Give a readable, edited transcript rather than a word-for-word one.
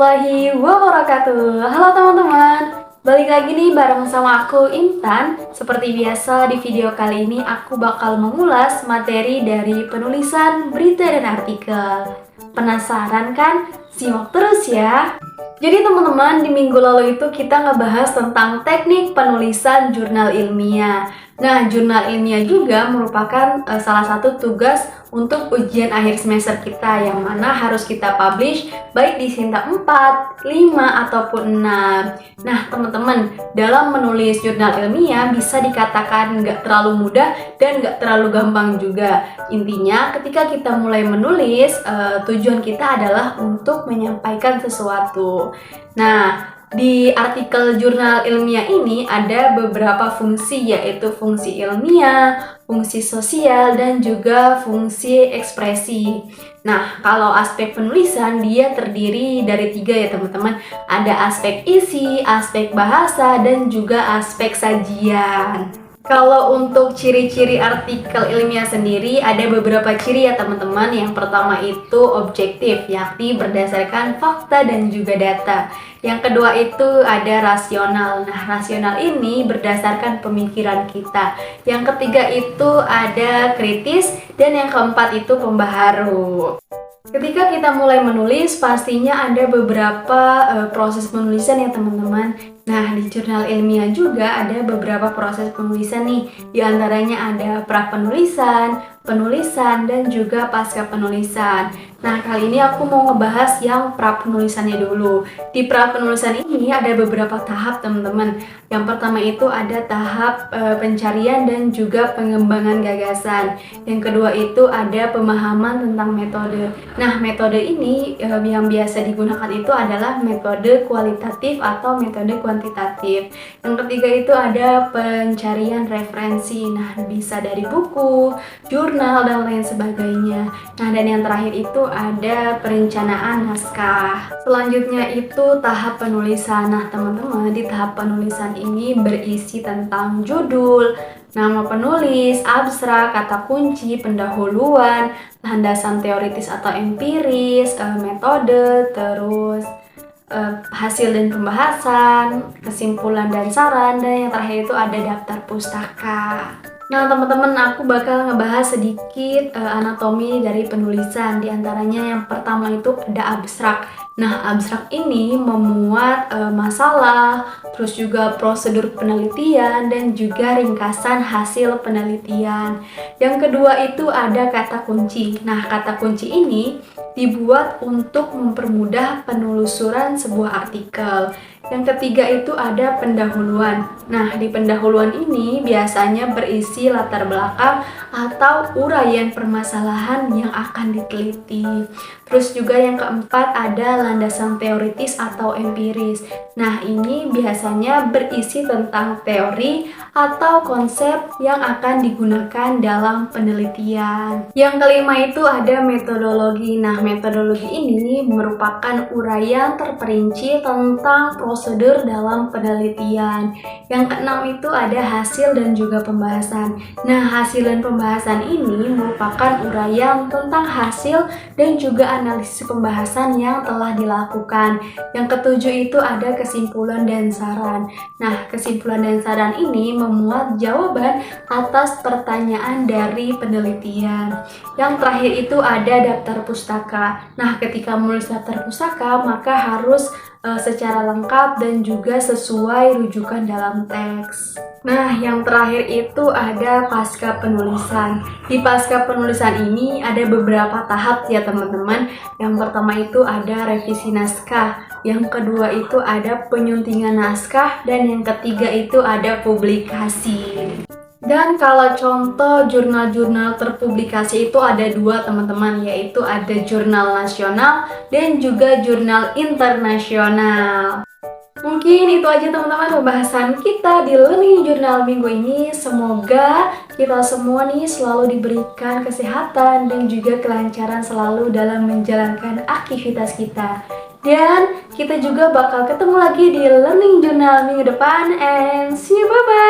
warahmatullahi wabarakatuh. Halo teman-teman, balik lagi nih bareng sama aku Intan. Seperti biasa di video kali ini aku bakal mengulas materi dari penulisan berita dan artikel. Penasaran kan? Simak terus ya. Jadi teman-teman, di minggu lalu itu kita ngebahas tentang teknik penulisan jurnal ilmiah. Nah, jurnal ilmiah juga merupakan salah satu tugas untuk ujian akhir semester kita yang mana harus kita publish baik di Sinta 4, 5, ataupun 6. Nah, teman-teman, dalam menulis jurnal ilmiah bisa dikatakan nggak terlalu mudah dan nggak terlalu gampang juga. Intinya, ketika kita mulai menulis, tujuan kita adalah untuk menyampaikan sesuatu. Nah, di artikel jurnal ilmiah ini ada beberapa fungsi, yaitu fungsi ilmiah, fungsi sosial, dan juga fungsi ekspresi. Nah, kalau aspek penulisan dia terdiri dari 3 ya teman-teman. Ada aspek isi, aspek bahasa, dan juga aspek sajian. Kalau untuk ciri-ciri artikel ilmiah sendiri ada beberapa ciri ya teman-teman. Yang pertama itu objektif, yakni berdasarkan fakta dan juga data. Yang kedua itu ada rasional. Nah, rasional ini berdasarkan pemikiran kita. Yang ketiga itu ada kritis, dan yang keempat itu pembaharu. Ketika kita mulai menulis, pastinya ada beberapa proses penulisan ya teman-teman. Nah, di jurnal ilmiah juga ada beberapa proses penulisan nih. Di antaranya ada pra-penulisan, penulisan, dan juga pasca penulisan. Nah, kali ini aku mau ngebahas yang pra-penulisannya dulu. Di pra-penulisan ini ada beberapa tahap teman-teman. Yang pertama itu ada tahap pencarian dan juga pengembangan gagasan. Yang kedua itu ada pemahaman tentang metode. Nah, metode ini yang biasa digunakan itu adalah metode kualitatif atau metode kuantitatif. Yang ketiga itu ada pencarian referensi. Nah, bisa dari buku, jurnal, dan lain sebagainya. Nah, dan yang terakhir itu ada perencanaan naskah. Selanjutnya itu tahap penulisan. Nah, teman-teman, di tahap penulisan ini berisi tentang judul, nama penulis, abstrak, kata kunci, pendahuluan, landasan teoritis atau empiris, metode, terus hasil dan pembahasan, kesimpulan dan saran, dan yang terakhir itu ada daftar pustaka. Nah teman-teman, aku bakal ngebahas sedikit anatomi dari penulisan. Di antaranya yang pertama itu ada abstrak. Nah, abstrak ini memuat masalah, terus juga prosedur penelitian, dan juga ringkasan hasil penelitian. Yang kedua itu ada kata kunci. Nah, kata kunci ini dibuat untuk mempermudah penelusuran sebuah artikel. Yang ketiga itu ada pendahuluan. Nah, di pendahuluan ini biasanya berisi latar belakang atau uraian permasalahan yang akan diteliti. Terus juga yang keempat ada landasan teoritis atau empiris. Nah, ini biasanya berisi tentang teori atau konsep yang akan digunakan dalam penelitian. Yang kelima itu ada metodologi. Nah, metodologi ini merupakan uraian terperinci tentang prosedur dalam penelitian. Yang keenam itu ada hasil dan juga pembahasan. Nah, hasil dan pembahasan ini merupakan uraian tentang hasil dan juga analisis pembahasan yang telah dilakukan. Yang ketujuh itu ada kesimpulan dan saran. Nah, kesimpulan dan saran ini memuat jawaban atas pertanyaan dari penelitian. Yang terakhir itu ada daftar pustaka. Nah, ketika menulis daftar pustaka, maka harus secara lengkap dan juga sesuai rujukan dalam teks. Nah, yang terakhir itu ada pasca penulisan. Di pasca penulisan ini ada beberapa tahap ya teman-teman. Yang pertama itu ada revisi naskah. Yang kedua itu ada penyuntingan naskah. Dan yang ketiga itu ada publikasi. Dan kalau contoh jurnal-jurnal terpublikasi itu ada 2 teman-teman, yaitu ada jurnal nasional dan juga jurnal internasional. Mungkin itu aja teman-teman pembahasan kita di Learning Journal minggu ini. Semoga kita semua nih selalu diberikan kesehatan dan juga kelancaran selalu dalam menjalankan aktivitas kita. Dan kita juga bakal ketemu lagi di Learning Journal minggu depan, and see you, bye-bye!